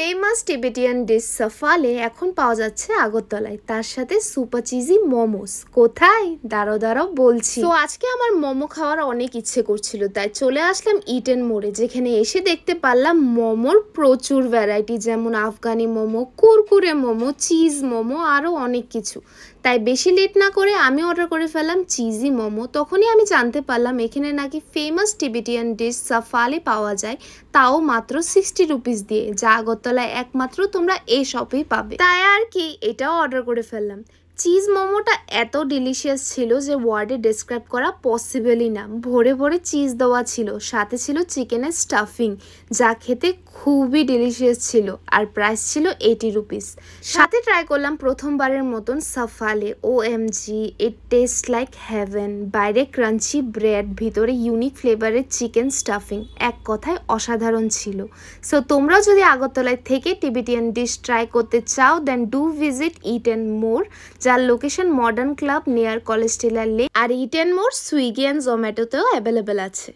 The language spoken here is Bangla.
ফেমাস টিবেটিয়ান ডিশ সাফালে এখন পাওয়া যাচ্ছে আগরতলায়, তার সাথে সুপার চিজি মোমোস। কোথায়? দাঁড়াও দাঁড়াও বলছি। তো আজকে আমার মোমো খাওয়ার অনেক ইচ্ছে করছিল, তাই চলে আসলাম ইটেন মোড়ে, যেখানে এসে দেখতে পারলাম মোমোর প্রচুর ভ্যারাইটি, যেমন আফগানি মোমো, কুরকুরে মোমো, চিজ মোমো, আরও অনেক কিছু। তাই বেশি লেট না করে আমি অর্ডার করে ফেললাম চিজি মোমো। তখনই আমি জানতে পারলাম এখানে নাকি ফেমাস টিবেটিয়ান ডিশ সাফালে পাওয়া যায়, তাও মাত্র 60 রুপিস দিয়ে, যা আগরতলায় একমাত্র তোমরা এই শপেই পাবে। তাই আর কি, এটাও অর্ডার করে ফেললাম। চিজ মোমোটা এত ডিলিশিয়াস ছিল যে ওয়ার্ডে ডেসক্রাইব করা পসিবলই না। ভরে ভরে চিজ দেওয়া ছিল, সাথে ছিল চিকেনের স্টাফিং, যা খেতে খুবই ডিলিশিয়াস ছিল, আর প্রাইস ছিল 80 রুপিস। সাথে ট্রাই করলাম প্রথমবারের মতন সাফালে। OMG, ইট টেস্ট লাইক হেভেন। বাইরে ক্রাঞ্চি ব্রেড, ভিতরে ইউনিক ফ্লেভারের চিকেন স্টাফিং, এক কথায় অসাধারণ ছিল। সো তোমরাও যদি আগরতলায় থেকে টিবেটিয়ান ডিশ ট্রাই করতে চাও, then do visit Eaten More, যার location modern club near college টিলার লেক। আর ইটেন মোর সুইগি অ্যান্ড জোম্যাটোতেও অ্যাভেলেবেল আছে।